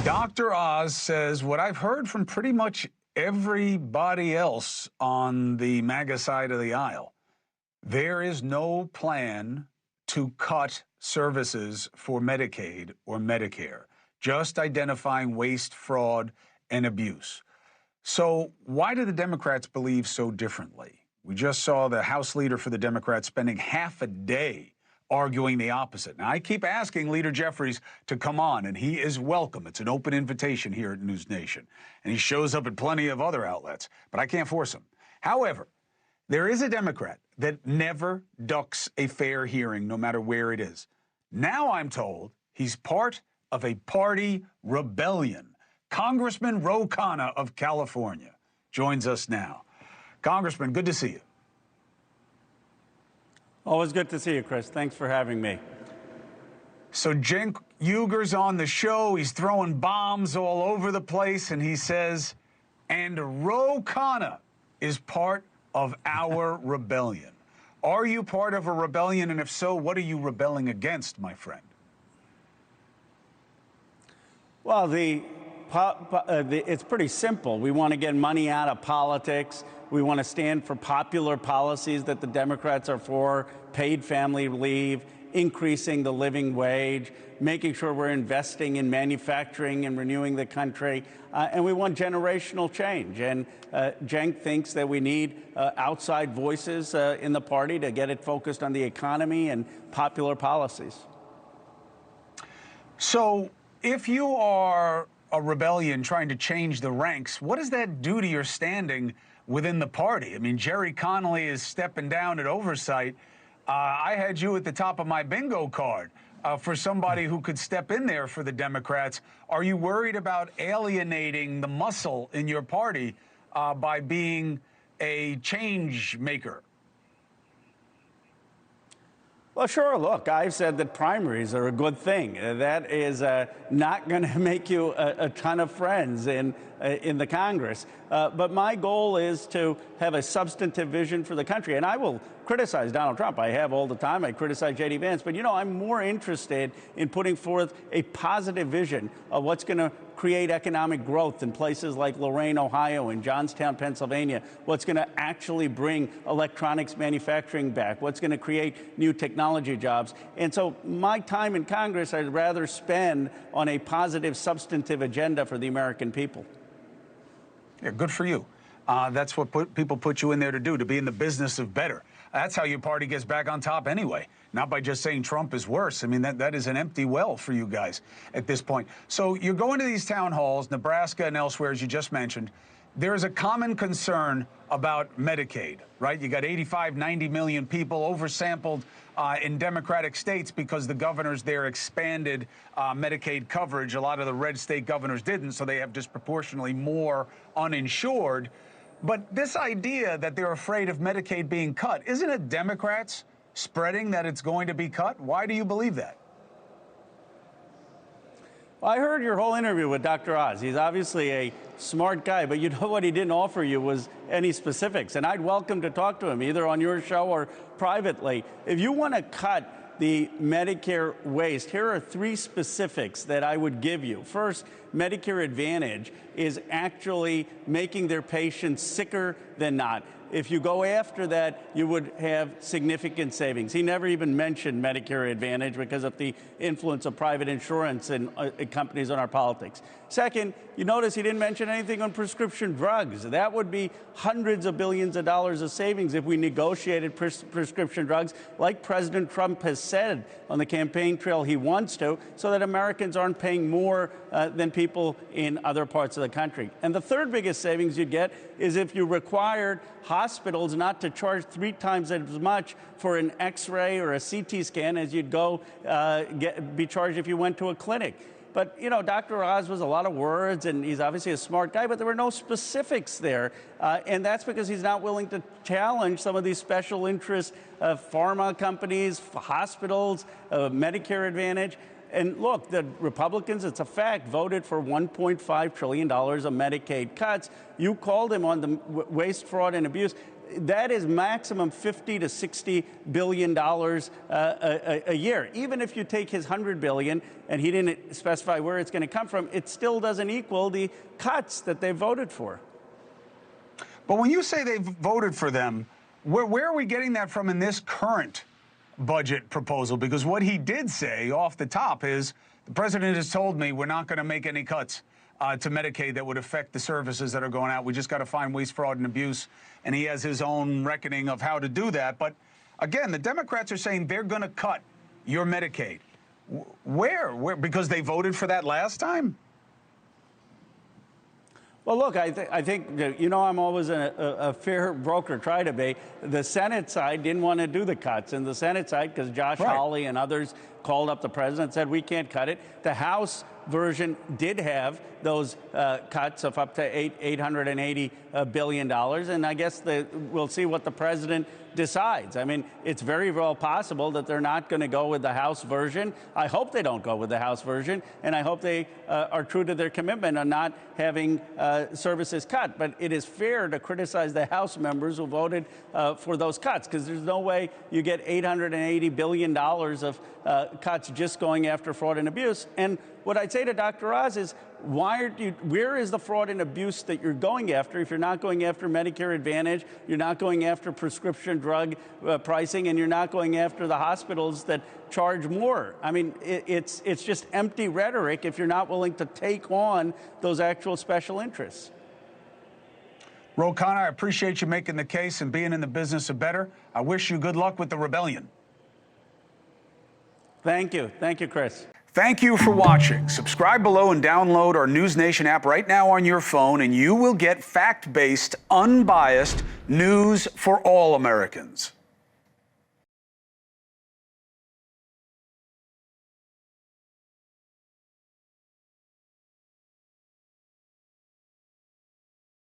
Dr. Oz says what I've heard from pretty much everybody else on the MAGA side of the aisle. There is no plan to cut services for Medicaid or Medicare, just identifying waste, fraud, and abuse. So why do the Democrats believe so differently? We just saw the House leader for the Democrats spending half a day arguing the opposite. Now, I keep asking Leader Jeffries to come on, and he is welcome. It's an open invitation here at NewsNation, and he shows up at plenty of other outlets, but I can't force him. However, there is a Democrat that never ducks a fair hearing, no matter where it is. Now I'm told he's part of a party rebellion. Congressman Khanna of California joins us now. Congressman, good to see you. Always good to see you, Chris. Thanks for having me. So Cenk Uygur's on the show. He's throwing bombs all over the place, and he says, and Khanna is part of our rebellion. Are you part of a rebellion? And if so, what are you rebelling against, my friend? Well, it's pretty simple. We want to get money out of politics. We want to stand for popular policies that the Democrats are for, paid family leave, increasing the living wage, making sure we're investing in manufacturing and renewing the country. And we want generational change. And Cenk thinks that we need outside voices in the party to get it focused on the economy and popular policies. So if you are a rebellion trying to change the ranks, what does that do to your standing within the party? I mean, Jerry Connolly is stepping down at oversight. I had you at the top of my bingo card for somebody who could step in there for the Democrats. Are you worried about alienating the muscle in your party by being a change maker? Well, sure. Look, I've said that primaries are a good thing. That is not going to make you a ton of friends in the Congress. But my goal is to have a substantive vision for the country. And I will criticize Donald Trump. I have all the time. I criticize J.D. Vance. But, you know, I'm more interested in putting forth a positive vision of what's going to create economic growth in places like Lorain, Ohio, and Johnstown, Pennsylvania, what's going to actually bring electronics manufacturing back, what's going to create new technology jobs. And so my time in Congress, I'd rather spend on a positive, substantive agenda for the American people. Yeah, good for you. That's what people put you in there to do, to be in the business of better. That's how your party gets back on top anyway, not by just saying Trump is worse. I mean, that is an empty well for you guys at this point. So you're going to these town halls, Nebraska and elsewhere, as you just mentioned. There is a common concern about Medicaid, right? You got 85, 90 million people oversampled in Democratic states because the governors there expanded Medicaid coverage. A lot of the red state governors didn't, so they have disproportionately more uninsured. But this idea that they're afraid of Medicaid being cut, isn't it Democrats spreading that it's going to be cut? Why do you believe that? Well, I heard your whole interview with Dr. Oz. He's obviously a smart guy, but you know what he didn't offer you was any specifics. And I'd welcome to talk to him, either on your show or privately. If you want to cut the Medicare waste, here are 3 specifics that I would give you. First, Medicare Advantage is actually making their patients sicker than not. If you go after that, you would have significant savings. He never even mentioned Medicare Advantage because of the influence of private insurance and companies on our politics. Second, you notice he didn't mention anything on prescription drugs. That would be hundreds of billions of dollars of savings if we negotiated prescription drugs, like President Trump has said on the campaign trail he wants to, so that Americans aren't paying more than people in other parts of the country. And the third biggest savings you'd get is if you required hospitals not to charge 3 times as much for an X-ray or a CT scan as you'd go be charged if you went to a clinic. But, you know, Dr. Oz was a lot of words, and he's obviously a smart guy, but there were no specifics there. And that's because he's not willing to challenge some of these special interest pharma companies, hospitals, Medicare Advantage. And look, the Republicans, it's a fact, voted for $1.5 trillion of Medicaid cuts. You called him on the waste, fraud, and abuse. that is maximum $50 to $60 billion a year. Even if you take his $100 billion, and he didn't specify where it's going to come from, it still doesn't equal the cuts that they voted for. But when you say they voted for them, where are we getting that from in this current budget proposal? Because what he did say off the top is, the president has told me we're not going to make any cuts to Medicaid that would affect the services that are going out. We just got to find waste, fraud, and abuse. And he has his own reckoning of how to do that. But again, the Democrats are saying they're going to cut your Medicaid. Where? Because they voted for that last time? Well, look, I think, you know, I'm always a fair broker, try to be. The Senate side didn't want to do the cuts. And the Senate side, because Josh Hawley and others called up the president and said, we can't cut it. The House version did have those cuts of up to $880 billion. And I guess we'll see what the president decides. I mean, it's very well possible that they're not going to go with the House version. I hope they don't go with the House version, and I hope they are true to their commitment on not having services cut. But it is fair to criticize the House members who voted for those cuts, because there's no way you get $880 billion of cuts just going after fraud and abuse. And what I'd say to Dr. Oz is, where is the fraud and abuse that you're going after if you're not going after Medicare Advantage, you're not going after prescription drug pricing, and you're not going after the hospitals that charge more? I mean, it's just empty rhetoric if you're not willing to take on those actual special interests. Khanna, I appreciate you making the case and being in the business of better. I wish you good luck with the rebellion. Thank you. Thank you, Chris. Thank you for watching. Subscribe below and download our NewsNation app right now on your phone, and you will get fact-based, unbiased news for all Americans.